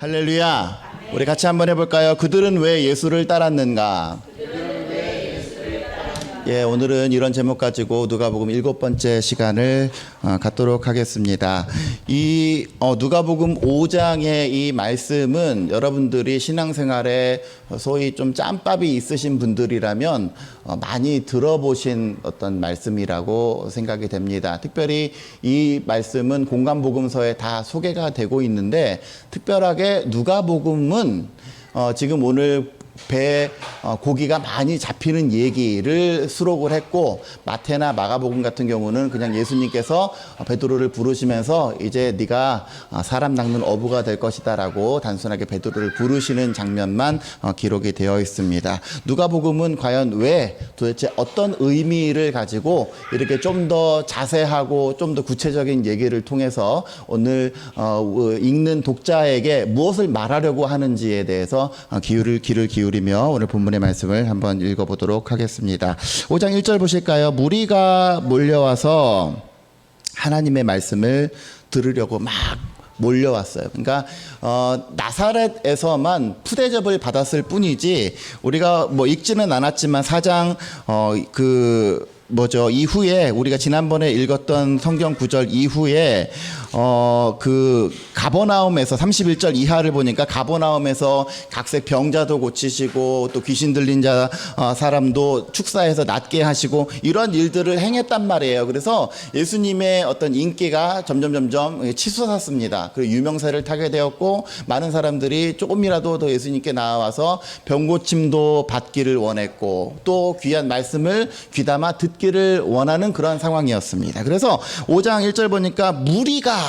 할렐루야. 우리 같이 한번 해볼까요? 그들은 왜 예수를 따랐는가? 예, 오늘은 이런 제목 가지고 누가복음 7번째 시간을 갖도록 하겠습니다. 이 누가복음 5장의 이 말씀은 여러분들이 신앙생활에 소위 좀 짬밥이 있으신 분들이라면 많이 들어보신 어떤 말씀이라고 생각이 됩니다. 특별히 이 말씀은 공관복음서에 다 소개가 되고 있는데, 특별하게 누가복음은 지금 오늘 배에 고기가 많이 잡히는 얘기를 수록을 했고, 마태나 마가복음 같은 경우는 그냥 예수님께서 베드로를 부르시면서 이제 네가 사람 낚는 어부가 될 것이다 라고 단순하게 베드로를 부르시는 장면만 기록이 되어 있습니다. 누가복음은 과연 왜, 도대체 어떤 의미를 가지고 이렇게 좀 더 자세하고 좀 더 구체적인 얘기를 통해서 오늘 읽는 독자에게 무엇을 말하려고 하는지에 대해서 귀를 기울이며 오늘 본문의 말씀을 한번 읽어보도록 하겠습니다. 5장 1절 보실까요? 무리가 몰려와서 하나님의 말씀을 들으려고 막 몰려왔어요. 그러니까 나사렛에서만 푸대접을 받았을 뿐이지, 우리가 뭐 읽지는 않았지만 4장 이후에 우리가 지난번에 읽었던 성경 구절 이후에 가버나움에서 31절 이하를 보니까 가버나움에서 각색 병자도 고치시고 또 귀신 들린 사람도 축사해서 낫게 하시고 이런 일들을 행했단 말이에요. 그래서 예수님의 어떤 인기가 점점 치솟았습니다. 그리고 유명세를 타게 되었고, 많은 사람들이 조금이라도 더 예수님께 나와서 병고침도 받기를 원했고, 또 귀한 말씀을 귀담아 듣기를 원하는 그런 상황이었습니다. 그래서 5장 1절 보니까 무리가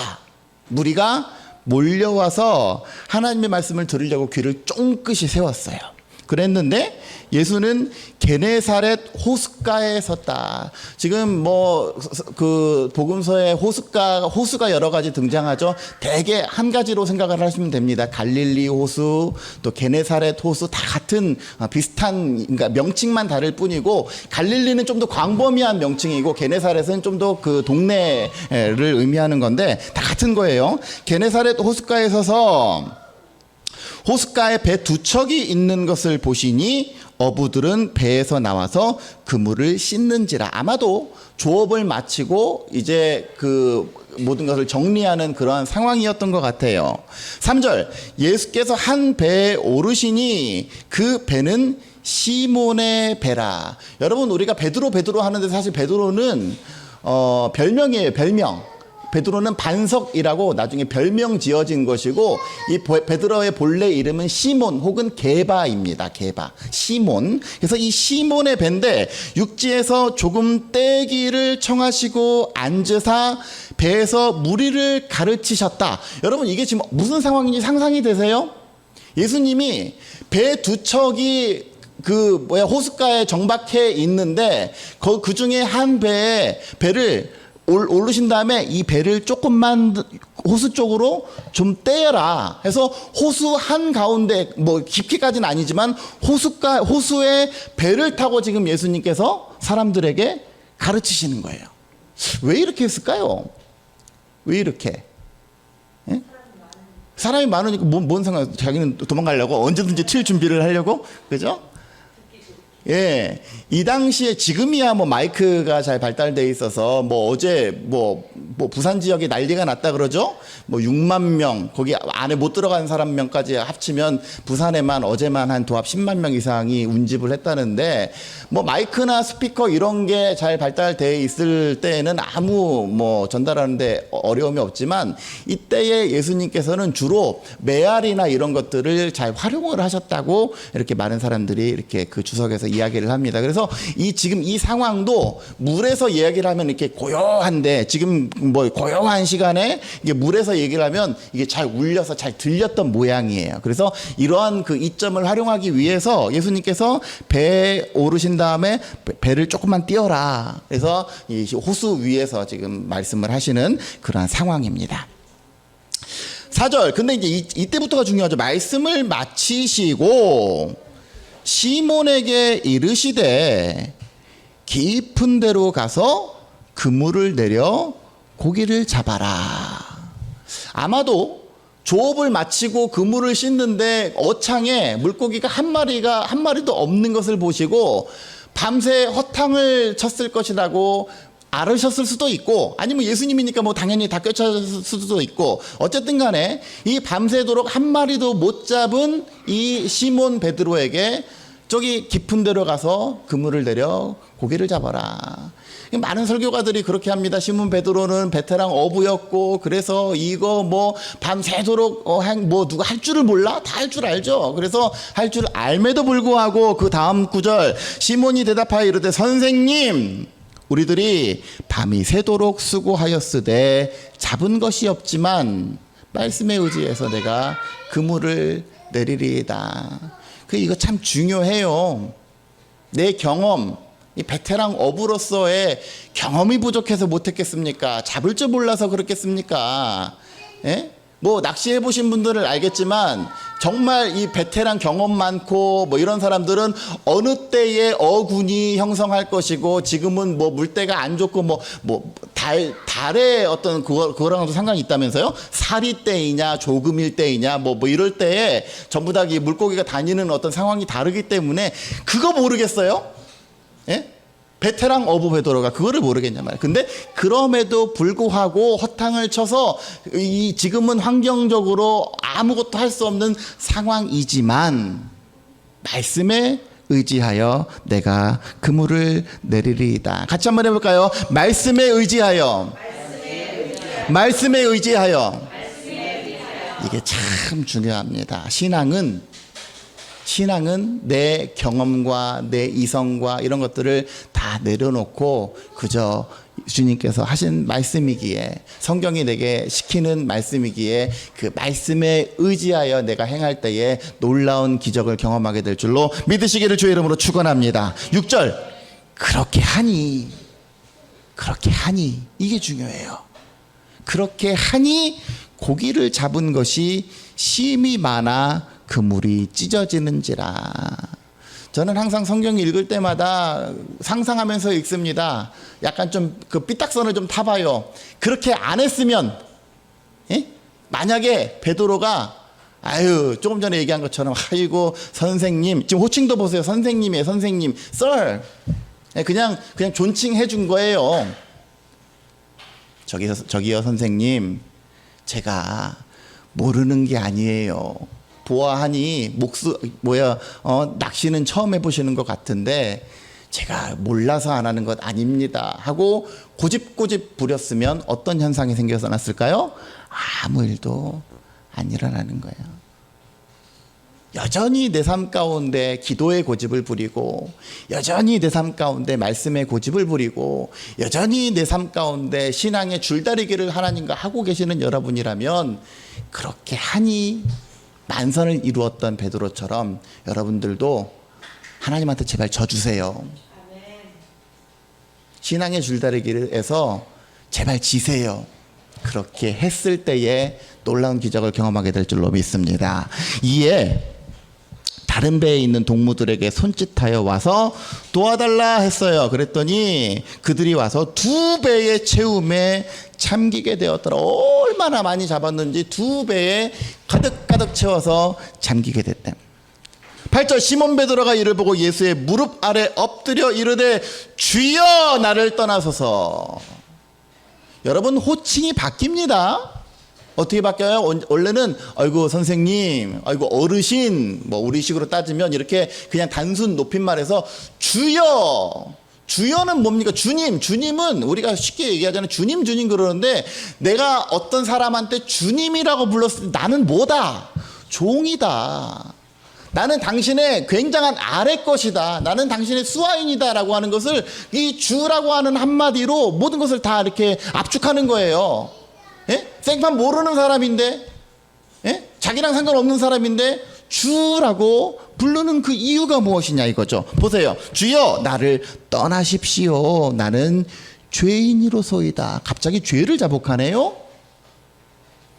몰려와서 하나님의 말씀을 들으려고 귀를 쫑긋이 세웠어요. 그랬는데 예수는 게네사렛 호숫가에 섰다. 지금 복음서에 호수가 여러 가지 등장하죠. 대개 한 가지로 생각을 하시면 됩니다. 갈릴리 호수, 또 게네사렛 호수, 다 같은 비슷한, 그러니까 명칭만 다를 뿐이고, 갈릴리는 좀 더 광범위한 명칭이고 게네사렛은 좀 더 그 동네를 의미하는 건데 다 같은 거예요. 게네사렛 호숫가에 서서 호숫가에 배 두 척이 있는 것을 보시니 어부들은 배에서 나와서 그물을 씻는지라. 아마도 조업을 마치고 이제 그 모든 것을 정리하는 그러한 상황이었던 것 같아요. 3절, 예수께서 한 배에 오르시니 그 배는 시몬의 배라. 여러분, 우리가 베드로 하는데 사실 베드로는 별명이에요. 별명. 베드로는 반석이라고 나중에 별명 지어진 것이고, 이 베드로의 본래 이름은 시몬 혹은 게바입니다. 게바, 시몬. 그래서 이 시몬의 배인데, 육지에서 조금 떼기를 청하시고 앉으사 배에서 무리를 가르치셨다. 여러분, 이게 지금 무슨 상황인지 상상이 되세요? 예수님이 배 두 척이 호숫가에 정박해 있는데, 그 중에 한 배를 오르신 다음에 이 배를 조금만 호수 쪽으로 좀 떼어라 해서 호수 한가운데, 깊이까지는 아니지만 호수에 배를 타고 지금 예수님께서 사람들에게 가르치시는 거예요. 왜 이렇게 했을까요? 왜 이렇게? 예? 사람이 많으니까 뭔 상관? 자기는 도망가려고, 언제든지 튈 준비를 하려고, 그죠? 예, 이 당시에, 지금이야 마이크가 잘 발달돼 있어서 어제 부산 지역에 난리가 났다 그러죠. 6만 명, 거기 안에 못 들어간 사람 명까지 합치면 부산에만 어제만 한 도합 10만 명 이상이 운집을 했다는데, 마이크나 스피커 이런 게 잘 발달돼 있을 때에는 아무 전달하는데 어려움이 없지만, 이때에 예수님께서는 주로 메아리나 이런 것들을 잘 활용을 하셨다고 이렇게 많은 사람들이 이렇게 그 주석에서 이야기를 합니다. 그래서 지금 이 상황도 물에서 이야기를 하면 이렇게 고요한데, 지금 고요한 시간에 이게 물에서 얘기를 하면 이게 잘 울려서 잘 들렸던 모양이에요. 그래서 이러한 그 이점을 활용하기 위해서 예수님께서 배에 오르신 다음에 배를 조금만 띄워라. 그래서 이 호수 위에서 지금 말씀을 하시는 그러한 상황입니다. 4절. 근데 이제 이때부터가 중요하죠. 말씀을 마치시고 시몬에게 이르시되 깊은 데로 가서 그물을 내려 고기를 잡아라. 아마도 조업을 마치고 그물을 씻는데 어창에 물고기가 한 마리도 없는 것을 보시고 밤새 허탕을 쳤을 것이라고 알으셨을 수도 있고, 아니면 예수님이니까 뭐 당연히 다 꿰찼을 수도 있고, 어쨌든 간에 이 밤새도록 한 마리도 못 잡은 이 시몬 베드로에게 저기 깊은 데로 가서 그물을 내려 고기를 잡아라. 많은 설교가들이 그렇게 합니다. 시몬 베드로는 베테랑 어부였고, 그래서 이거 뭐 밤새도록 뭐 누가 할 줄을 몰라? 다 할 줄 알죠. 그래서 할 줄 알매도 불구하고 그 다음 구절, 시몬이 대답하여 이르되 선생님, 우리들이 밤이 새도록 수고하였으되 잡은 것이 없지만 말씀에 의지해서 내가 그물을 내리리이다. 이거 참 중요해요. 내 경험, 이 베테랑 어부로서의 경험이 부족해서 못했겠습니까? 잡을 줄 몰라서 그렇겠습니까? 예? 뭐 낚시해 보신 분들은 알겠지만 정말 이 베테랑 경험 많고 뭐 이런 사람들은 어느 때에 어군이 형성할 것이고, 지금은 뭐 물때가 안 좋고 뭐 달의 어떤 그거랑도 상관이 있다면서요? 사리 때이냐 조금일 때이냐 뭐 이럴 때에 전부 다 이 물고기가 다니는 어떤 상황이 다르기 때문에 그거 모르겠어요? 예? 베테랑 어부 베드로가 그거를 모르겠냐 말이야. 근데 그럼에도 불구하고 허탕을 쳐서 지금은 환경적으로 아무것도 할 수 없는 상황이지만 말씀에 의지하여 내가 그물을 내리리이다. 같이 한번 해볼까요? 말씀에 의지하여. 말씀에 의지하여. 이게 참 중요합니다. 신앙은 내 경험과 내 이성과 이런 것들을 다 내려놓고 그저 주님께서 하신 말씀이기에, 성경이 내게 시키는 말씀이기에 그 말씀에 의지하여 내가 행할 때에 놀라운 기적을 경험하게 될 줄로 믿으시기를 주의 이름으로 축원합니다. 6절, 그렇게 하니 이게 중요해요. 그렇게 하니 고기를 잡은 것이 심이 많아 그물이 찢어지는지라. 저는 항상 성경 읽을 때마다 상상하면서 읽습니다. 약간 좀 그 삐딱선을 좀 타봐요. 그렇게 안 했으면, 예? 만약에 베드로가 조금 전에 얘기한 것처럼 아이고 선생님, 지금 호칭도 보세요. 선생님이에요. 선생님, sir. 그냥 존칭해 준 거예요. 저기요 선생님, 제가 모르는 게 아니에요. 보아하니 낚시는 처음 해보시는 것 같은데 제가 몰라서 안 하는 것 아닙니다 하고 고집 부렸으면 어떤 현상이 생겨서 났을까요? 아무 일도 안 일어나는 거예요. 여전히 내 삶 가운데 기도의 고집을 부리고, 여전히 내 삶 가운데 말씀의 고집을 부리고, 여전히 내 삶 가운데 신앙의 줄다리기를 하나님과 하고 계시는 여러분이라면 그렇게 하니 만선을 이루었던 베드로처럼 여러분들도 하나님한테 제발 져주세요. 신앙의 줄다리기에서 제발 지세요. 그렇게 했을 때에 놀라운 기적을 경험하게 될 줄로 믿습니다. 이에 다른 배에 있는 동무들에게 손짓하여 와서 도와달라 했어요. 그랬더니 그들이 와서 2배의 채움에 잠기게 되었더라. 얼마나 많이 잡았는지 2배에 가득가득 채워서 잠기게 됐대. 8절, 시몬 베드로가 이를 보고 예수의 무릎 아래 엎드려 이르되 주여 나를 떠나소서. 여러분, 호칭이 바뀝니다. 어떻게 바뀌어요? 원래는 아이고 선생님, 아이고 어르신, 뭐 우리식으로 따지면 이렇게 그냥 단순 높임말에서 주여. 주여는 뭡니까? 주님은 우리가 쉽게 얘기하자면 주님 그러는데, 내가 어떤 사람한테 주님이라고 불렀을 때 나는 뭐다? 종이다. 나는 당신의 굉장한 아래 것이다. 나는 당신의 수하인이다 라고 하는 것을 이 주라고 하는 한마디로 모든 것을 다 이렇게 압축하는 거예요. 예? 생판 모르는 사람인데, 예? 자기랑 상관없는 사람인데 주라고 부르는 그 이유가 무엇이냐 이거죠. 보세요. 주여 나를 떠나십시오. 나는 죄인이로소이다. 갑자기 죄를 자복하네요.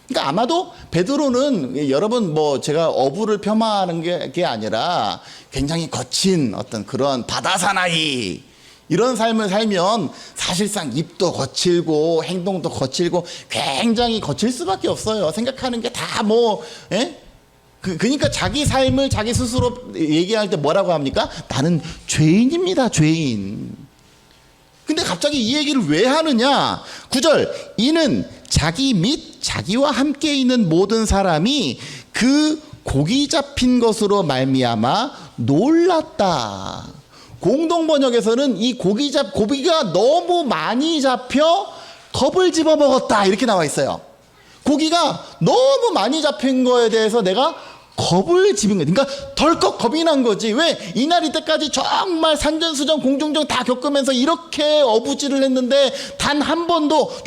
그러니까 아마도 베드로는, 여러분 뭐 제가 어부를 폄하하는 게 아니라 굉장히 거친 어떤 그런 바다 사나이, 이런 삶을 살면 사실상 입도 거칠고 행동도 거칠고 굉장히 거칠 수밖에 없어요. 생각하는 게 다 뭐, 예? 그러니까 자기 삶을 자기 스스로 얘기할 때 뭐라고 합니까? 나는 죄인입니다, 죄인. 근데 갑자기 이 얘기를 왜 하느냐? 9절, 이는 자기 및 자기와 함께 있는 모든 사람이 그 고기 잡힌 것으로 말미암아 놀랐다. 공동 번역에서는 이 고기가 너무 많이 잡혀 겁을 집어 먹었다 이렇게 나와 있어요. 고기가 너무 많이 잡힌 거에 대해서 내가 겁을 집은 거예요. 그러니까 덜컥 겁이 난 거지. 왜 이날 이때까지 정말 산전수전 공중전 다 겪으면서 이렇게 어부지를 했는데 단 한 번도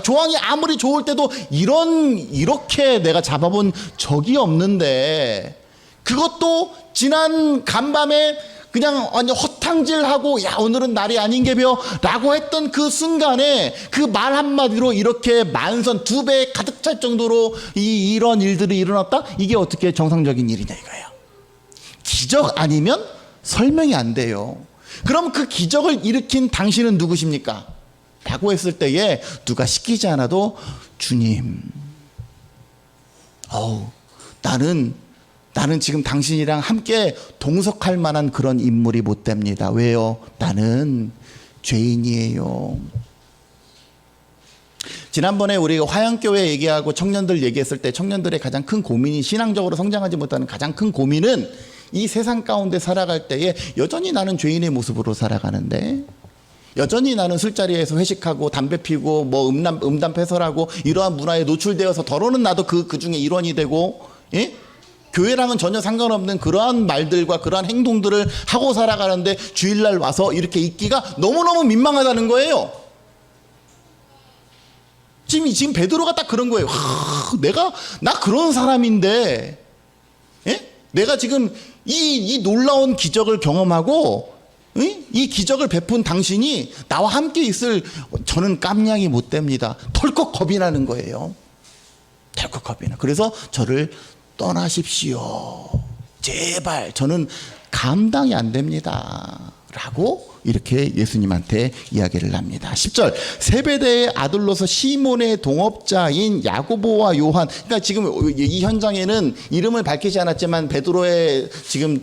조항이 아무리 좋을 때도 이렇게 내가 잡아본 적이 없는데, 그것도 지난 간밤에 그냥 완전 허탕질하고 야 오늘은 날이 아닌 게벼 라고 했던 그 순간에 그 말 한마디로 이렇게 만선 2배 가득 찰 정도로 이런 일들이 일어났다? 이게 어떻게 정상적인 일이냐 이거예요. 기적 아니면 설명이 안 돼요. 그럼 그 기적을 일으킨 당신은 누구십니까? 라고 했을 때에 누가 시키지 않아도 주님, 나는 지금 당신이랑 함께 동석할 만한 그런 인물이 못 됩니다. 왜요? 나는 죄인이에요. 지난번에 우리 화양교회 얘기하고 청년들 얘기했을 때 청년들의 가장 큰 고민이, 신앙적으로 성장하지 못하는 가장 큰 고민은 이 세상 가운데 살아갈 때에 여전히 나는 죄인의 모습으로 살아가는데, 여전히 나는 술자리에서 회식하고 담배 피고 뭐 음담 패설하고 이러한 문화에 노출되어서 더러는 나도 그 중에 일원이 되고, 예? 교회랑은 전혀 상관없는 그러한 말들과 그러한 행동들을 하고 살아가는데 주일날 와서 이렇게 있기가 너무너무 민망하다는 거예요. 지금 베드로가 딱 그런 거예요. 나 그런 사람인데, 예? 내가 지금 이 놀라운 기적을 경험하고, 예? 이 기적을 베푼 당신이 나와 함께 있을, 저는 깜냥이 못 됩니다. 덜컥 겁이 나는 거예요. 덜컥 겁이 나. 그래서 저를 떠나십시오. 제발 저는 감당이 안 됩니다. 라고 이렇게 예수님한테 이야기를 합니다. 10절, 세베대의 아들로서 시몬의 동업자인 야고보와 요한. 그러니까 지금 이 현장에는 이름을 밝히지 않았지만 베드로의 지금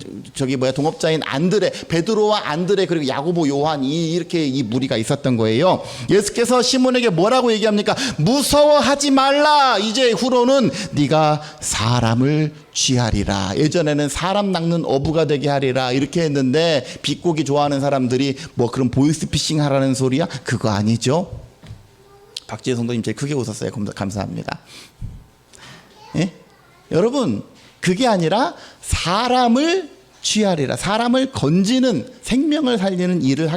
동업자인 안드레, 베드로와 안드레 그리고 야고보, 요한 이렇게 이 무리가 있었던 거예요. 예수께서 시몬에게 뭐라고 얘기합니까? 무서워하지 말라. 이제 후로는 네가 사람을 취하리라. 예전에는 사람 낚는 어부가 되게 하리라 이렇게 했는데, 비고기 좋아하는 사람들이 뭐 그런 보이스피싱 하라는 소리야? 그거 아니죠? 박지혜 성도님 제일 크게 웃었어요. 감사합니다. 예? 여러분, 그게 아니라 사람을 취하리라. 사람을 건지는, 생명을 살리는 일을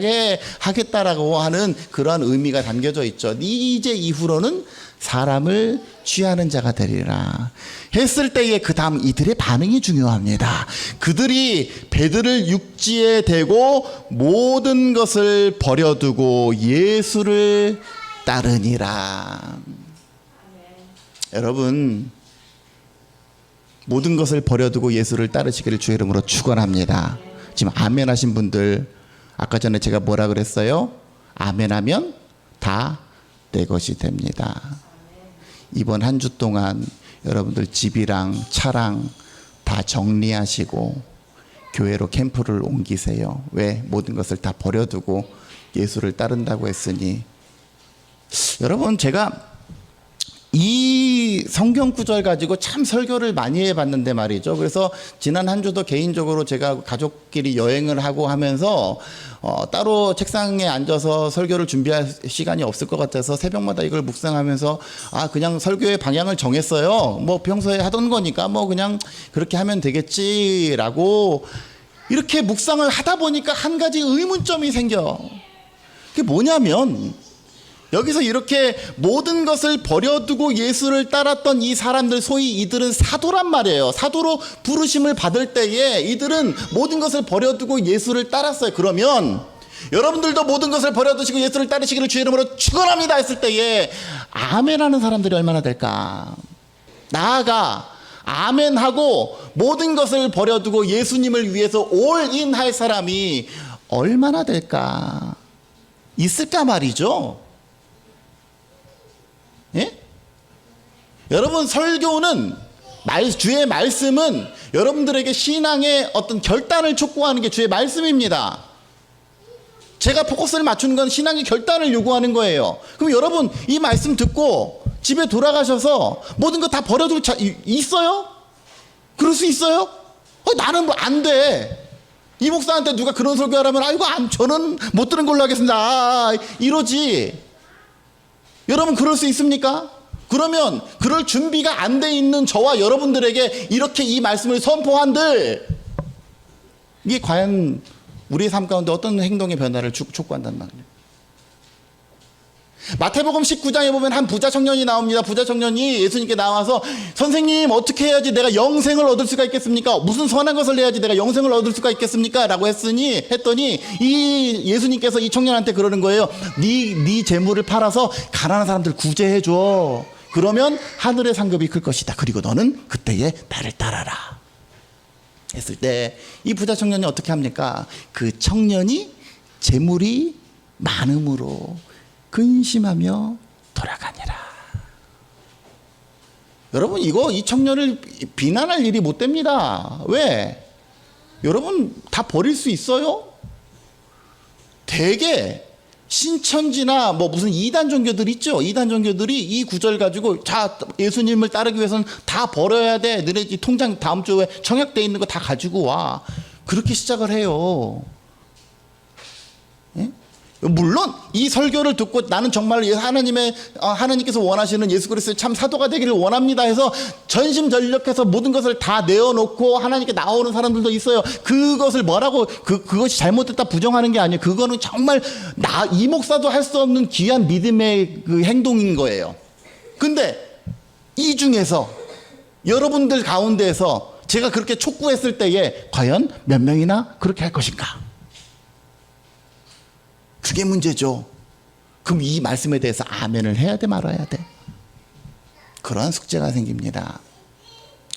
하겠다라고 하는 그러한 의미가 담겨져 있죠. 이제 이후로는 사람을 취하는 자가 되리라 했을 때에 그 다음 이들의 반응이 중요합니다. 그들이 베드를 육지에 대고 모든 것을 버려두고 예수를 따르니라. 여러분, 모든 것을 버려두고 예수를 따르시기를 주의 이름으로 축원합니다. 지금 아멘 하신 분들, 아까 전에 제가 뭐라 그랬어요? 아멘 하면 다 내 것이 됩니다. 이번 한 주 동안 여러분들 집이랑 차랑 다 정리하시고 교회로 캠프를 옮기세요. 왜? 모든 것을 다 버려두고 예수를 따른다고 했으니. 여러분, 제가 이 성경 구절 가지고 참 설교를 많이 해봤는데 말이죠. 그래서 지난 한 주도 개인적으로 제가 가족끼리 여행을 하고 하면서 따로 책상에 앉아서 설교를 준비할 시간이 없을 것 같아서 새벽마다 이걸 묵상하면서 그냥 설교의 방향을 정했어요. 뭐 평소에 하던 거니까 뭐 그냥 그렇게 하면 되겠지라고 이렇게 묵상을 하다 보니까 한 가지 의문점이 생겨. 그게 뭐냐면, 여기서 이렇게 모든 것을 버려두고 예수를 따랐던 이 사람들, 소위 이들은 사도란 말이에요. 사도로 부르심을 받을 때에 이들은 모든 것을 버려두고 예수를 따랐어요. 그러면 여러분들도 모든 것을 버려두시고 예수를 따르시기를 주의 이름으로 축원합니다 했을 때에 아멘하는 사람들이 얼마나 될까? 나아가 아멘하고 모든 것을 버려두고 예수님을 위해서 올인할 사람이 얼마나 될까? 있을까 말이죠. 예? 여러분, 설교는 주의 말씀은 여러분들에게 신앙의 어떤 결단을 촉구하는 게 주의 말씀입니다. 제가 포커스를 맞추는 건 신앙의 결단을 요구하는 거예요. 그럼 여러분, 이 말씀 듣고 집에 돌아가셔서 모든 거 다 버려둘 있어요? 그럴 수 있어요? 나는 뭐 안 돼. 이 목사한테 누가 그런 설교하라면 아이고 저는 못 들은 걸로 하겠습니다. 이러지. 여러분, 그럴 수 있습니까? 그러면 그럴 준비가 안 돼 있는 저와 여러분들에게 이렇게 이 말씀을 선포한들 이게 과연 우리의 삶 가운데 어떤 행동의 변화를 촉구한단 말이에요. 마태복음 19장에 보면 한 부자 청년이 나옵니다. 부자 청년이 예수님께 나와서 선생님, 어떻게 해야지 내가 영생을 얻을 수가 있겠습니까? 무슨 선한 것을 해야지 내가 영생을 얻을 수가 있겠습니까? 라고 했더니 이 예수님께서 이 청년한테 그러는 거예요. 네 재물을 팔아서 가난한 사람들 구제해줘. 그러면 하늘의 상급이 클 것이다. 그리고 너는 그때에 나를 따라라. 했을 때 이 부자 청년이 어떻게 합니까? 그 청년이 재물이 많음으로 근심하며 돌아가니라. 여러분, 이 청년을 비난할 일이 못 됩니다. 왜? 여러분, 다 버릴 수 있어요? 대개 신천지나 무슨 이단 종교들 있죠. 이단 종교들이 이 구절 가지고 자, 예수님을 따르기 위해서는 다 버려야 돼. 너네 통장 다음 주에 청약돼 있는 거 다 가지고 와. 그렇게 시작을 해요. 예? 물론 이 설교를 듣고 나는 정말 하나님께서 원하시는 예수 그리스도의 참 사도가 되기를 원합니다 해서 전심전력해서 모든 것을 다 내어놓고 하나님께 나오는 사람들도 있어요. 그것을 그것이 잘못됐다 부정하는 게 아니에요. 그거는 정말 이 목사도 할 수 없는 귀한 믿음의 그 행동인 거예요. 근데 이 중에서 여러분들 가운데에서 제가 그렇게 촉구했을 때에 과연 몇 명이나 그렇게 할 것인가? 그게 문제죠. 그럼 이 말씀에 대해서 아멘을 해야 돼, 말아야 돼? 그러한 숙제가 생깁니다.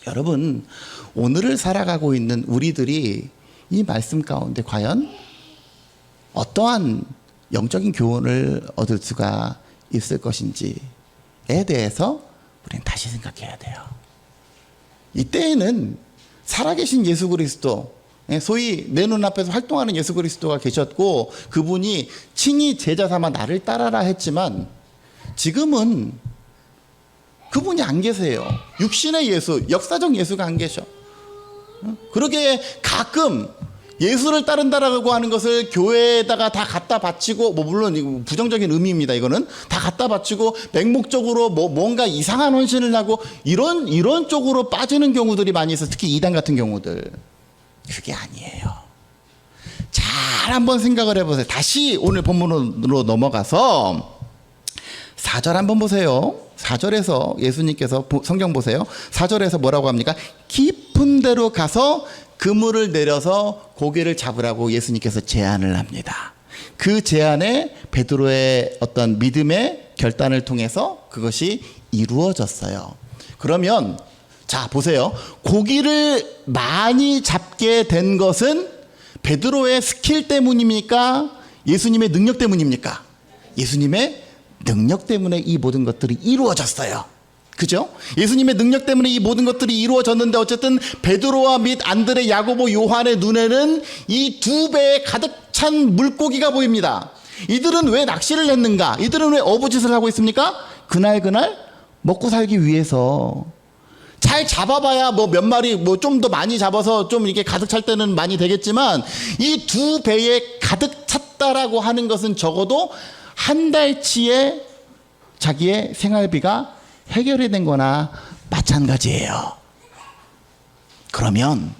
여러분, 오늘을 살아가고 있는 우리들이 이 말씀 가운데 과연 어떠한 영적인 교훈을 얻을 수가 있을 것인지에 대해서 우리는 다시 생각해야 돼요. 이때에는 살아계신 예수 그리스도, 소위 내 눈앞에서 활동하는 예수 그리스도가 계셨고 그분이 친히 제자 삼아 나를 따라라 했지만 지금은 그분이 안 계세요. 육신의 예수, 역사적 예수가 안 계셔. 그러게 가끔 예수를 따른다라고 하는 것을 교회에다가 다 갖다 바치고, 물론 부정적인 의미입니다. 이거는 다 갖다 바치고 맹목적으로 뭔가 이상한 헌신을 하고 이런 쪽으로 빠지는 경우들이 많이 있어요. 특히 이단 같은 경우들. 그게 아니에요. 잘 한번 생각을 해보세요. 다시 오늘 본문으로 넘어가서 4절 한번 보세요. 4절에서 예수님께서 성경 보세요. 4절에서 뭐라고 합니까? 깊은 데로 가서 그물을 내려서 고기를 잡으라고 예수님께서 제안을 합니다. 그 제안에 베드로의 어떤 믿음의 결단을 통해서 그것이 이루어졌어요. 그러면 자, 보세요. 고기를 많이 잡게 된 것은 베드로의 스킬 때문입니까? 예수님의 능력 때문입니까? 예수님의 능력 때문에 이 모든 것들이 이루어졌어요. 그죠? 예수님의 능력 때문에 이 모든 것들이 이루어졌는데 어쨌든 베드로와 및 안드레, 야고보, 요한의 눈에는 이 2배에 가득 찬 물고기가 보입니다. 이들은 왜 낚시를 했는가? 이들은 왜 어부짓을 하고 있습니까? 그날 먹고 살기 위해서. 잘 잡아봐야 몇 마리 좀 더 많이 잡아서 좀 이게 가득 찰 때는 많이 되겠지만 이 2배에 가득 찼다라고 하는 것은 적어도 한 달치의 자기의 생활비가 해결이 된 거나 마찬가지예요. 그러면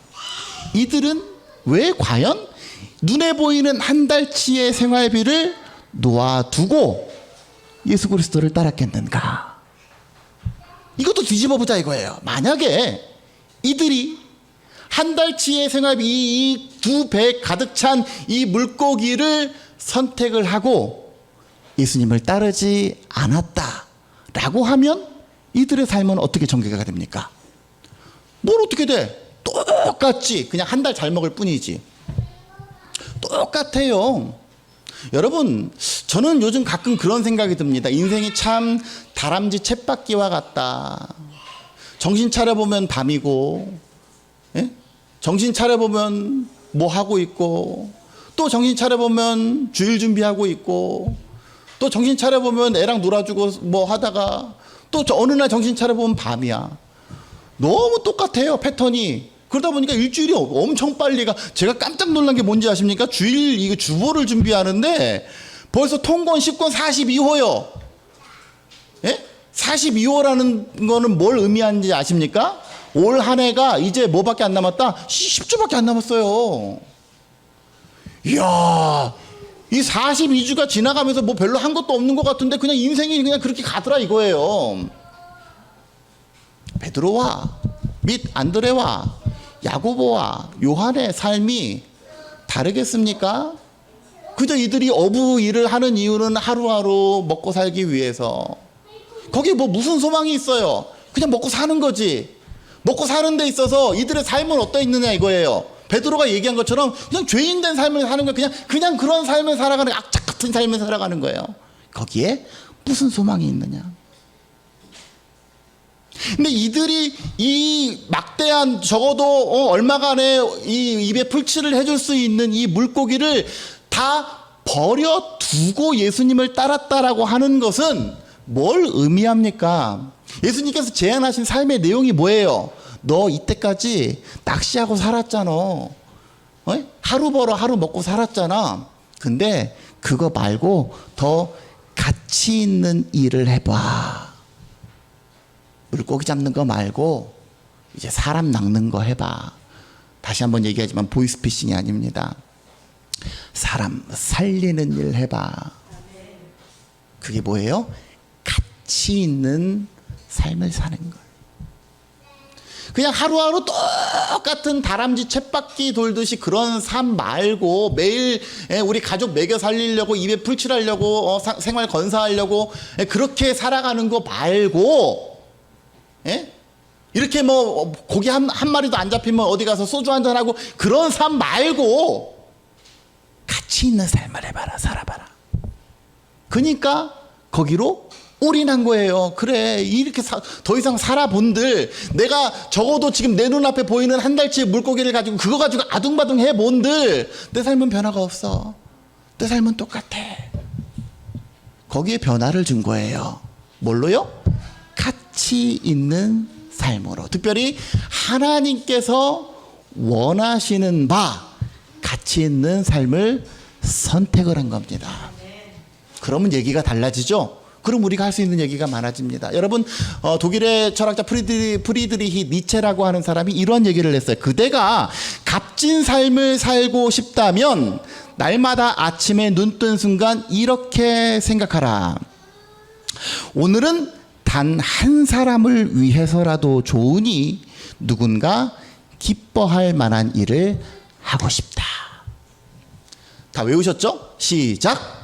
이들은 왜 과연 눈에 보이는 한 달치의 생활비를 놓아두고 예수 그리스도를 따랐겠는가? 이것도 뒤집어 보자 이거예요. 만약에 이들이 한 달치의 생활비, 이 2배 가득 찬 이 물고기를 선택을 하고 예수님을 따르지 않았다라고 하면 이들의 삶은 어떻게 전개가 됩니까? 뭘 어떻게 돼? 똑같지. 그냥 한 달 잘 먹을 뿐이지. 똑같아요. 여러분, 저는 요즘 가끔 그런 생각이 듭니다. 인생이 참 다람쥐 쳇바퀴와 같다. 정신 차려보면 밤이고, 예? 정신 차려보면 뭐 하고 있고, 또 정신 차려보면 주일 준비하고 있고, 또 정신 차려보면 애랑 놀아주고 뭐 하다가 또 어느 날 정신 차려보면 밤이야. 너무 똑같아요, 패턴이. 그러다 보니까 일주일이 엄청 빨리 가. 제가 깜짝 놀란 게 뭔지 아십니까? 주일 이거 주보를 준비하는데 벌써 통권 10권 42호요. 예? 42호라는 거는 뭘 의미하는지 아십니까? 올 한 해가 이제 뭐밖에 안 남았다? 10주밖에 안 남았어요. 이야, 이 42주가 지나가면서 뭐 별로 한 것도 없는 것 같은데 그냥 인생이 그냥 그렇게 가더라 이거예요. 베드로와 및 안드레와 야고보와 요한의 삶이 다르겠습니까? 그저 이들이 어부 일을 하는 이유는 하루하루 먹고 살기 위해서. 거기에 뭐 무슨 소망이 있어요? 그냥 먹고 사는 거지. 먹고 사는 데 있어서 이들의 삶은 어떠 있느냐 이거예요. 베드로가 얘기한 것처럼 그냥 죄인된 삶을 사는 거예요. 그냥 그런 삶을 살아가는, 악착 같은 삶을 살아가는 거예요. 거기에 무슨 소망이 있느냐. 근데 이들이 이 막대한, 적어도 얼마간의 이 입에 풀칠을 해줄 수 있는 이 물고기를 다 버려두고 예수님을 따랐다라고 하는 것은 뭘 의미합니까? 예수님께서 제안하신 삶의 내용이 뭐예요? 너 이때까지 낚시하고 살았잖아. 하루 벌어 하루 먹고 살았잖아. 근데 그거 말고 더 가치 있는 일을 해봐. 물고기 잡는 거 말고 이제 사람 낚는 거 해봐. 다시 한번 얘기하지만 보이스피싱이 아닙니다. 사람 살리는 일 해봐. 그게 뭐예요? 가치 있는 삶을 사는 걸. 그냥 하루하루 똑같은 다람쥐 쳇바퀴 돌듯이 그런 삶 말고, 매일 우리 가족 먹여 살리려고 입에 풀칠하려고 생활 건사하려고 그렇게 살아가는 거 말고, 이렇게 뭐 고기 한 마리도 안 잡히면 어디 가서 소주 한잔하고 그런 삶 말고 가치 있는 삶을 해봐라, 살아봐라. 그러니까 거기로 올인한 거예요. 그래, 이렇게 더 이상 살아본들, 내가 적어도 지금 내 눈앞에 보이는 한 달치의 물고기를 가지고 그거 가지고 아둥바둥 해본들 내 삶은 변화가 없어. 내 삶은 똑같아. 거기에 변화를 준 거예요. 뭘로요? 가치 있는 삶으로. 특별히 하나님께서 원하시는 바 가치 있는 삶을 선택을 한 겁니다. 그러면 얘기가 달라지죠? 그럼 우리가 할 수 있는 얘기가 많아집니다. 여러분, 독일의 철학자 프리드리히 니체라고 하는 사람이 이런 얘기를 했어요. 그대가 값진 삶을 살고 싶다면 날마다 아침에 눈 뜬 순간 이렇게 생각하라. 오늘은 단 한 사람을 위해서라도 좋으니 누군가 기뻐할 만한 일을 하고 싶다. 다 외우셨죠? 시작.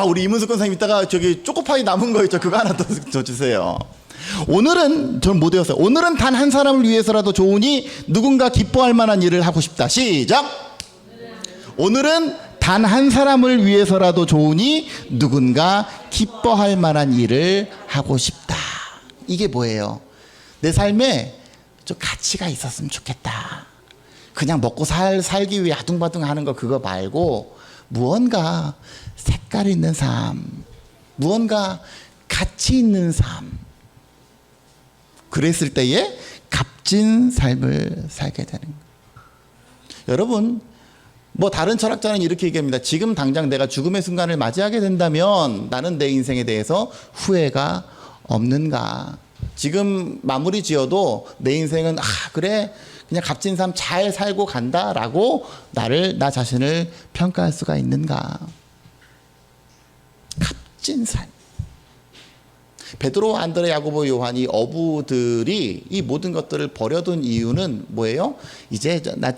우리 이문숙 권사님 이따가 저기 초코파이 남은 거 있죠? 그거 하나 더 주세요. 오늘은, 전 못 외웠어요. 오늘은 단 한 사람을 위해서라도 좋으니 누군가 기뻐할 만한 일을 하고 싶다. 시작. 오늘은 단 한 사람을 위해서라도 좋으니 누군가 기뻐할 만한 일을 하고 싶다. 이게 뭐예요? 내 삶에 좀 가치가 있었으면 좋겠다. 그냥 먹고 살기 위해 아둥바둥 하는 거 그거 말고 무언가 색깔 있는 삶, 무언가 가치 있는 삶. 그랬을 때에 값진 삶을 살게 되는 거예요. 여러분, 뭐 다른 철학자는 이렇게 얘기합니다. 지금 당장 내가 죽음의 순간을 맞이하게 된다면 나는 내 인생에 대해서 후회가 없는가. 지금 마무리 지어도 내 인생은 그래 그냥 값진 삶 잘 살고 간다라고 나 자신을 평가할 수가 있는가. 값진 삶. 베드로, 안드레, 야고보, 요한이 어부들이 이 모든 것들을 버려둔 이유는 뭐예요? 이제 나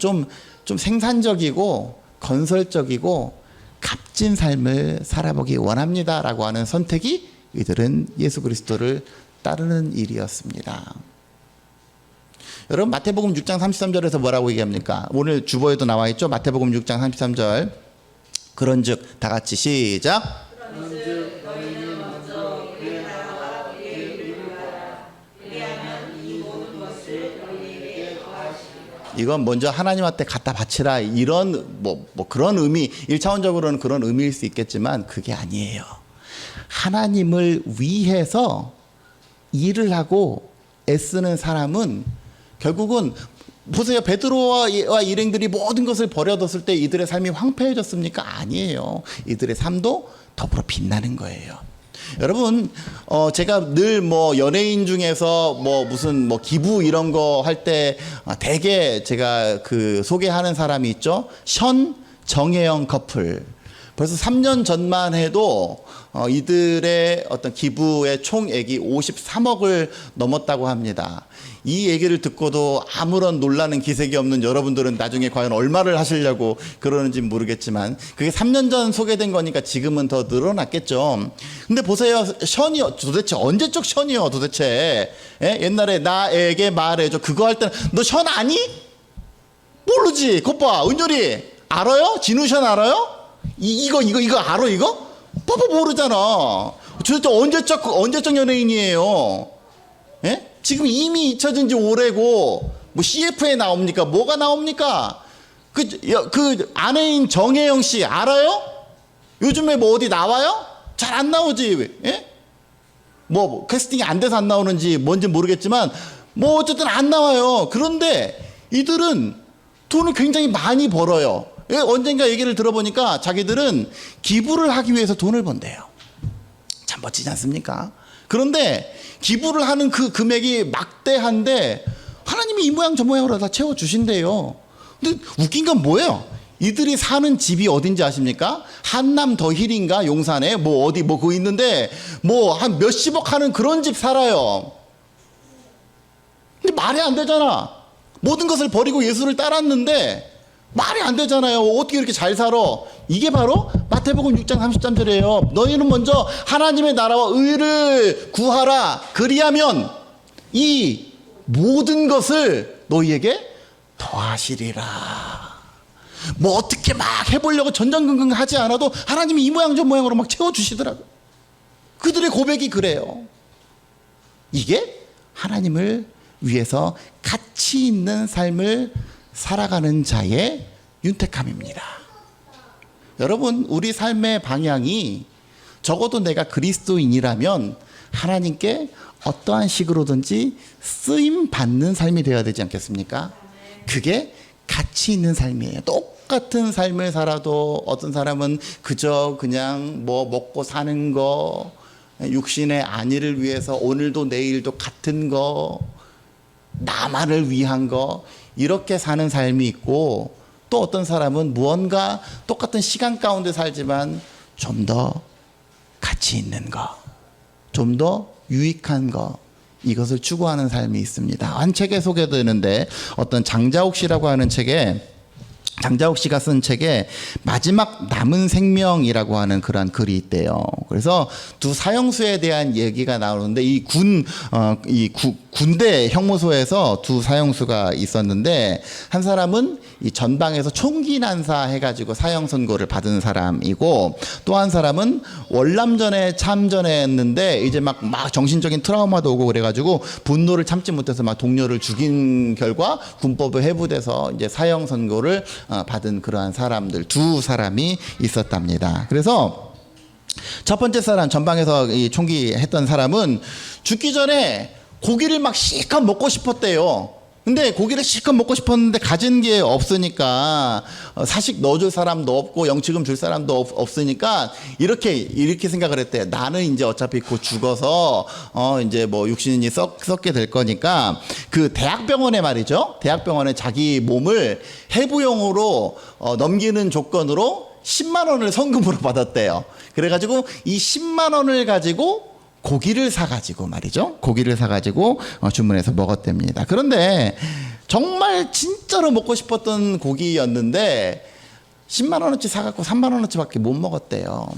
좀 생산적이고 건설적이고 값진 삶을 살아보기 원합니다라고 하는 선택이 이들은 예수 그리스도를 따르는 일이었습니다. 여러분 마태복음 6장 33절에서 뭐라고 얘기합니까? 오늘 주보에도 나와 있죠. 마태복음 6장 33절. 그런즉 다 같이 시작. 그런즉 너희는 먼저 그의 나라와 그의 의를 구하라. 그리하면 이 모든 것을 너희에게 더하시리라. 이건 먼저 하나님한테 갖다 바치라, 이런 뭐 그런 의미, 1차원적으로는 그런 의미일 수 있겠지만 그게 아니에요. 하나님을 위해서 일을 하고 애쓰는 사람은 결국은 보세요. 베드로와 일행들이 모든 것을 버려뒀을 때 이들의 삶이 황폐해졌습니까? 아니에요. 이들의 삶도 더불어 빛나는 거예요. 여러분, 제가 늘 뭐 연예인 중에서 뭐 무슨 뭐 기부 이런 거 할 때 대개 제가 그 소개하는 사람이 있죠. 정혜영 커플. 벌써 3년 전만 해도 이들의 어떤 기부의 총액이 53억을 넘었다고 합니다. 이 얘기를 듣고도 아무런 놀라는 기색이 없는 여러분들은 나중에 과연 얼마를 하시려고 그러는지 모르겠지만 그게 3년 전 소개된 거니까 지금은 더 늘어났겠죠. 근데 보세요. 션이 도대체 언제적 션이요 도대체. 예? 옛날에 나에게 말해줘 그거 할 때는 너 션 아니? 모르지. 곧 봐. 은율이 알아요? 진우 션 알아요? 이거 알아 이거? 뽀뽀 모르잖아. 도대체 언제적 연예인이에요? 예? 지금 이미 잊혀진 지 오래고 뭐 CF에 나옵니까? 뭐가 나옵니까? 그 아내인 정혜영 씨 알아요? 요즘에 뭐 어디 나와요? 잘 안 나오지. 예? 뭐 캐스팅이 안 돼서 안 나오는지 뭔지 모르겠지만 뭐 어쨌든 안 나와요. 그런데 이들은 돈을 굉장히 많이 벌어요. 언젠가 얘기를 들어보니까 자기들은 기부를 하기 위해서 돈을 번대요. 참 멋지지 않습니까? 그런데 기부를 하는 그 금액이 막대한데 하나님이 이 모양 저 모양으로 다 채워주신대요. 근데 웃긴 건 뭐예요? 이들이 사는 집이 어딘지 아십니까? 한남 더힐인가 용산에 뭐 어디 뭐 그거 있는데 뭐 한 몇십억 하는 그런 집 살아요. 근데 말이 안 되잖아. 모든 것을 버리고 예수를 따랐는데 말이 안 되잖아요. 어떻게 이렇게 잘 살아? 이게 바로 마태복음 6장 33절이에요. 너희는 먼저 하나님의 나라와 의를 구하라. 그리하면 이 모든 것을 너희에게 더하시리라. 뭐 어떻게 막 해보려고 전전긍긍 하지 않아도 하나님이 이 모양 저 모양으로 막 채워주시더라고요. 그들의 고백이 그래요. 이게 하나님을 위해서 가치 있는 삶을 살아가는 자의 윤택함입니다. 여러분, 우리 삶의 방향이 적어도 내가 그리스도인이라면 하나님께 어떠한 식으로든지 쓰임 받는 삶이 되어야 되지 않겠습니까? 그게 가치 있는 삶이에요. 똑같은 삶을 살아도 어떤 사람은 그저 그냥 뭐 먹고 사는 거, 육신의 안위를 위해서 오늘도 내일도 같은 거, 나만을 위한 거, 이렇게 사는 삶이 있고 또 어떤 사람은 무언가 똑같은 시간 가운데 살지만 좀 더 가치 있는 거, 좀 더 유익한 거, 이것을 추구하는 삶이 있습니다. 한 책에 소개되는데 어떤 장자옥 씨라고 하는 책에 장자옥 씨가 쓴 책에 마지막 남은 생명이라고 하는 그러한 글이 있대요. 그래서 두 사형수에 대한 얘기가 나오는데 이 군대 형무소에서 두 사형수가 있었는데 한 사람은 이 전방에서 총기 난사해가지고 사형 선고를 받은 사람이고 또 한 사람은 월남전에 참전했는데 이제 막 정신적인 트라우마도 오고 그래가지고 분노를 참지 못해서 막 동료를 죽인 결과 군법에 회부돼서 이제 사형 선고를 받은 그러한 사람들 두 사람이 있었답니다. 그래서 첫 번째 사람 전방에서 이 총기 했던 사람은 죽기 전에 고기를 막 실컷 먹고 싶었대요. 근데 고기를 실컷 먹고 싶었는데 가진 게 없으니까 사식 넣어줄 사람도 없고 영치금 줄 사람도 없으니까 이렇게 생각을 했대. 나는 이제 어차피 곧 죽어서 이제 뭐 육신이 썩게 될 거니까 그 대학병원에 말이죠. 대학병원에 자기 몸을 해부용으로 넘기는 조건으로 10만 원을 성금으로 받았대요. 그래가지고 이 10만 원을 가지고 고기를 사가지고 말이죠. 고기를 사가지고 주문해서 먹었답니다. 그런데 정말 진짜로 먹고 싶었던 고기였는데 10만 원어치 사갖고 3만 원어치밖에 못 먹었대요.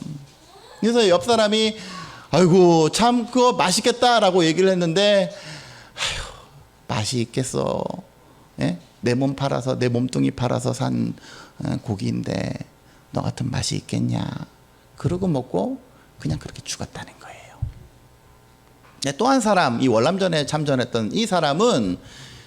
그래서 옆 사람이 아이고 참 그거 맛있겠다라고 얘기를 했는데 아휴 맛이 있겠어? 예? 내 몸 팔아서 내 몸뚱이 팔아서 산 고기인데 너 같은 맛이 있겠냐? 그러고 먹고 그냥 그렇게 죽었다는 거예요. 또 한 사람, 이 월남전에 참전했던 이 사람은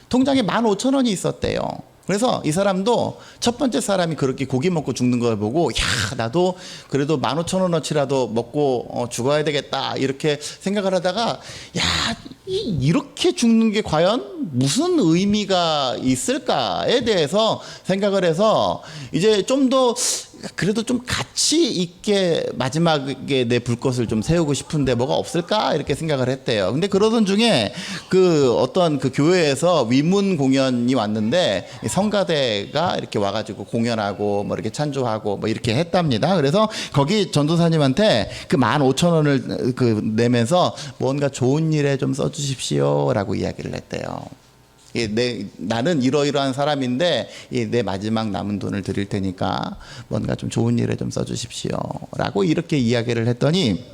통장에 15,000원이 있었대요. 그래서 이 사람도 첫 번째 사람이 그렇게 고기 먹고 죽는 걸 보고, 야, 나도 그래도 15,000원어치라도 먹고 죽어야 되겠다 이렇게 생각을 하다가, 야, 이렇게 죽는 게 과연 무슨 의미가 있을까에 대해서 생각을 해서 이제 좀 더 그래도 좀 가치 있게 마지막에 내 불꽃을 좀 세우고 싶은데 뭐가 없을까 이렇게 생각을 했대요. 근데 그러던 중에 그 어떤 그 교회에서 위문 공연이 왔는데 성가대가 이렇게 와가지고 공연하고 뭐 이렇게 찬조하고 뭐 이렇게 했답니다. 그래서 거기 전도사님한테 그 15,000원을 그 내면서 뭔가 좋은 일에 좀 써주십시오라고 이야기를 했대요. 나는 이러이러한 사람인데 내 마지막 남은 돈을 드릴 테니까 뭔가 좀 좋은 일에 좀 써주십시오 라고 이렇게 이야기를 했더니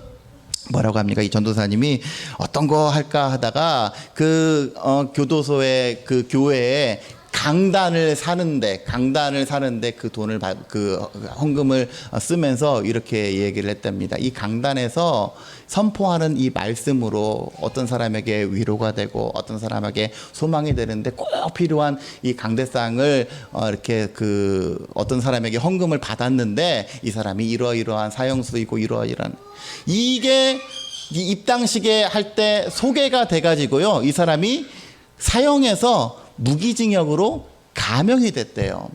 뭐라고 합니까? 이 전도사님이 어떤 거 할까 하다가 그 교도소의 그 교회에 강단을 사는데 그 돈을 그 헌금을 쓰면서 이렇게 얘기를 했답니다. 이 강단에서 선포하는 이 말씀으로 어떤 사람에게 위로가 되고 어떤 사람에게 소망이 되는데 꼭 필요한 이 강대상을 이렇게 그 어떤 사람에게 헌금을 받았는데 이 사람이 이러이러한 사형수이고 이러이러한 이게 이 입당식에 할 때 소개가 돼가지고요. 이 사람이 사형에서 무기징역으로 감형이 됐대요.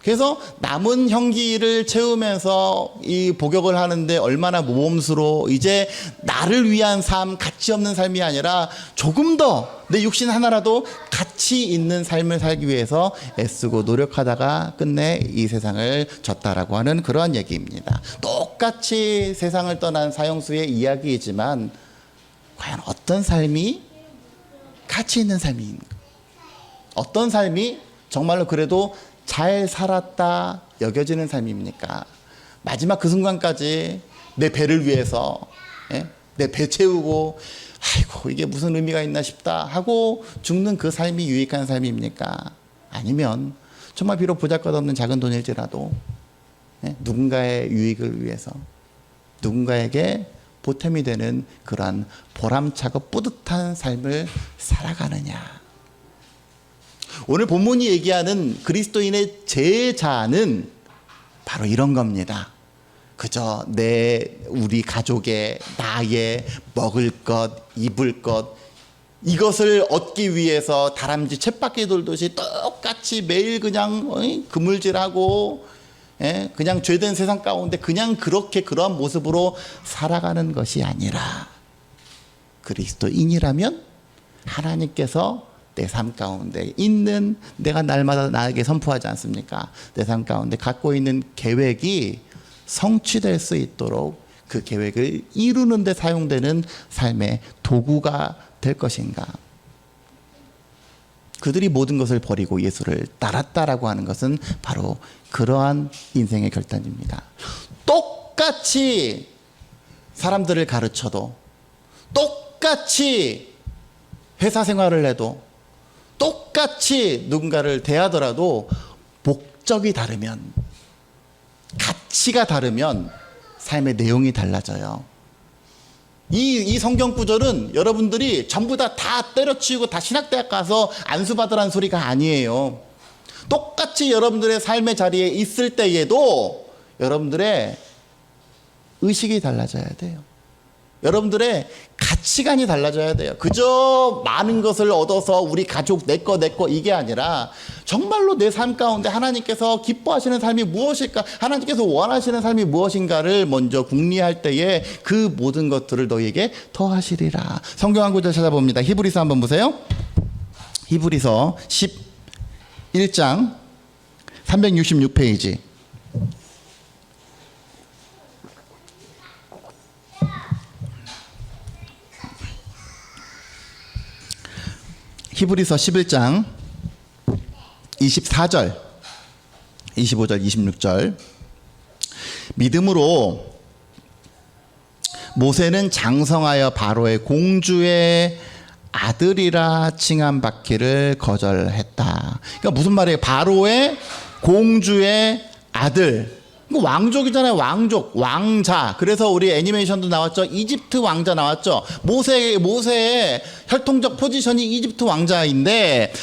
그래서 남은 형기를 채우면서 이 복역을 하는데 얼마나 모범수로 이제 나를 위한 삶, 가치 없는 삶이 아니라 조금 더 내 육신 하나라도 가치 있는 삶을 살기 위해서 애쓰고 노력하다가 끝내 이 세상을 졌다라고 하는 그러한 얘기입니다. 똑같이 세상을 떠난 사형수의 이야기이지만 과연 어떤 삶이 가치 있는 삶인가? 어떤 삶이 정말로 그래도 잘 살았다 여겨지는 삶입니까? 마지막 그 순간까지 내 배를 위해서 내 배 채우고 아이고 이게 무슨 의미가 있나 싶다 하고 죽는 그 삶이 유익한 삶입니까? 아니면 정말 비록 보잘것없는 작은 돈일지라도 누군가의 유익을 위해서 누군가에게 보탬이 되는 그러한 보람차고 뿌듯한 삶을 살아가느냐. 오늘 본문이 얘기하는 그리스도인의 제자는 바로 이런 겁니다. 그저 우리 가족의, 나의 먹을 것, 입을 것, 이것을 얻기 위해서 다람쥐 쳇바퀴 돌듯이 똑같이 매일 그냥 그물질하고 그냥 죄된 세상 가운데 그냥 그렇게 그러한 모습으로 살아가는 것이 아니라 그리스도인이라면 하나님께서 내 삶 가운데 있는 내가 날마다 나에게 선포하지 않습니까? 내 삶 가운데 갖고 있는 계획이 성취될 수 있도록 그 계획을 이루는 데 사용되는 삶의 도구가 될 것인가? 그들이 모든 것을 버리고 예수를 따랐다라고 하는 것은 바로 그러한 인생의 결단입니다. 똑같이 사람들을 가르쳐도 똑같이 회사 생활을 해도 똑같이 누군가를 대하더라도 목적이 다르면 가치가 다르면 삶의 내용이 달라져요. 이 성경 구절은 여러분들이 전부 다 때려치우고 다 신학대학 가서 안수받으라는 소리가 아니에요. 똑같이 여러분들의 삶의 자리에 있을 때에도 여러분들의 의식이 달라져야 돼요. 여러분들의 가치관이 달라져야 돼요. 그저 많은 것을 얻어서 우리 가족 내 거 이게 아니라 정말로 내 삶 가운데 하나님께서 기뻐하시는 삶이 무엇일까? 하나님께서 원하시는 삶이 무엇인가를 먼저 궁리할 때에 그 모든 것들을 너희에게 더하시리라. 성경 한 구절 찾아봅니다. 히브리서 한번 보세요. 히브리서 11장 366페이지. 히브리서 11장 24절, 25절, 26절. 믿음으로 모세는 장성하여 바로의 공주의 아들이라 칭함받기를 거절했다. 그러니까 무슨 말이에요? 바로의 공주의 아들. 왕족이잖아요. 왕족, 왕자. 그래서 우리 애니메이션도 나왔죠. 이집트 왕자 나왔죠. 모세의 혈통적 포지션이 이집트 왕자인데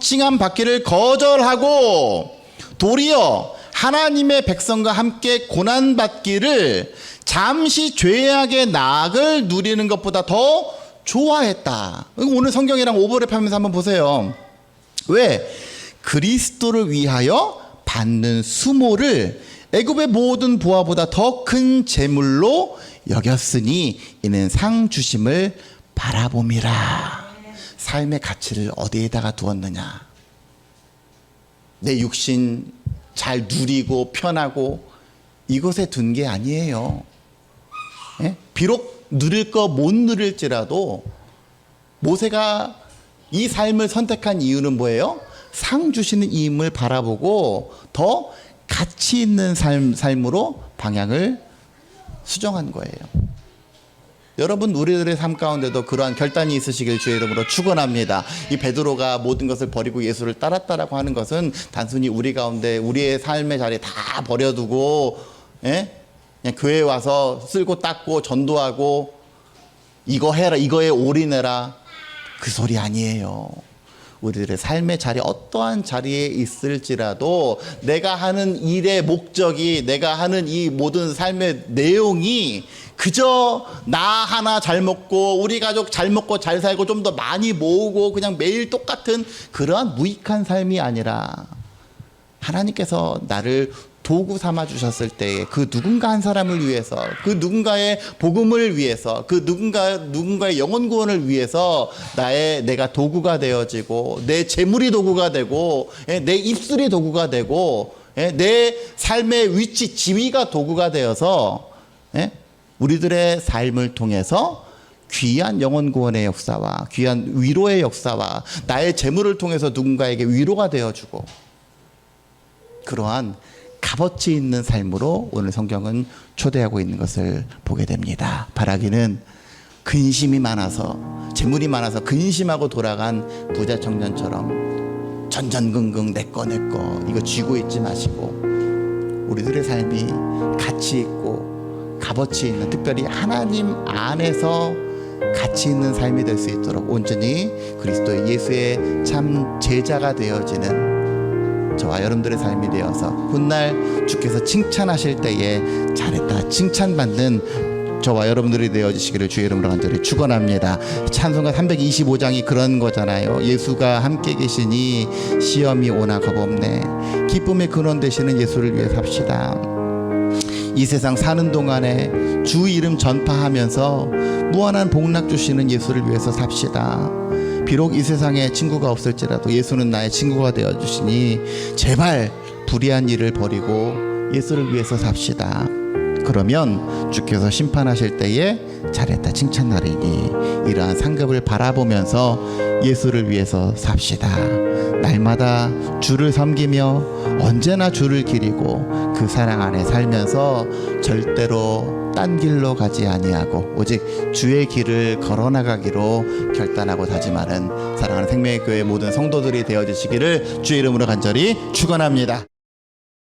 칭함 받기를 거절하고 도리어 하나님의 백성과 함께 고난 받기를 잠시 죄악의 낙을 누리는 것보다 더 좋아했다. 오늘 성경이랑 오버랩하면서 한번 보세요. 왜? 그리스도를 위하여 받는 수모를 애굽의 모든 부하보다 더 큰 재물로 여겼으니 이는 상 주심을 바라봄이라. 삶의 가치를 어디에다가 두었느냐? 내 육신 잘 누리고 편하고 이것에 둔 게 아니에요. 예? 비록 누릴 거 못 누릴지라도 모세가 이 삶을 선택한 이유는 뭐예요? 상 주시는 이임을 바라보고 더 가치 있는 삶으로 방향을 수정한 거예요. 여러분, 우리들의 삶 가운데도 그러한 결단이 있으시길 주의 이름으로 축원합니다. 이 베드로가 모든 것을 버리고 예수를 따랐다라고 하는 것은 단순히 우리 가운데 우리의 삶의 자리 다 버려두고 그냥 교회에 와서 쓸고 닦고 전도하고 이거 해라, 이거에 올인해라, 그 소리 아니에요. 우리들의 삶의 자리, 어떠한 자리에 있을지라도 내가 하는 일의 목적이, 내가 하는 이 모든 삶의 내용이 그저 나 하나 잘 먹고 우리 가족 잘 먹고 잘 살고 좀 더 많이 모으고 그냥 매일 똑같은 그러한 무익한 삶이 아니라 하나님께서 나를 도구 삼아 주셨을 때에 그 누군가 한 사람을 위해서, 그 누군가의 복음을 위해서, 그 누군가의 영혼 구원을 위해서 내가 도구가 되어지고 내 재물이 도구가 되고 내 입술이 도구가 되고 내 삶의 위치, 지위가 도구가 되어서 우리들의 삶을 통해서 귀한 영혼 구원의 역사와 귀한 위로의 역사와 나의 재물을 통해서 누군가에게 위로가 되어주고 그러한 값어치 있는 삶으로 오늘 성경은 초대하고 있는 것을 보게 됩니다. 바라기는 근심이 많아서, 재물이 많아서 근심하고 돌아간 부자 청년처럼 전전긍긍 내꺼 이거 쥐고 있지 마시고 우리들의 삶이 가치 있고 값어치 있는, 특별히 하나님 안에서 가치 있는 삶이 될 수 있도록 온전히 그리스도의 예수의 참 제자가 되어지는 저와 여러분들의 삶이 되어서 훗날 주께서 칭찬하실 때에 잘했다 칭찬받는 저와 여러분들이 되어지시기를 주의 이름으로 간절히 축원합니다. 찬송가 325장이 그런 거잖아요. 예수가 함께 계시니 시험이 오나 겁없네. 기쁨의 근원 되시는 예수를 위해 삽시다. 이 세상 사는 동안에 주 이름 전파하면서 무한한 복락 주시는 예수를 위해서 삽시다. 비록 이 세상에 친구가 없을지라도 예수는 나의 친구가 되어주시니 제발 불의한 일을 버리고 예수를 위해서 삽시다. 그러면 주께서 심판하실 때에 잘했다 칭찬하리니 이러한 상급을 바라보면서 예수를 위해서 삽시다. 날마다 주를 섬기며 언제나 주를 기리고 그 사랑 안에 살면서 절대로 딴 길로 가지 아니하고 오직 주의 길을 걸어나가기로 결단하고 다짐하는 사랑하는 생명의 교회 모든 성도들이 되어주시기를 주의 이름으로 간절히 축원합니다.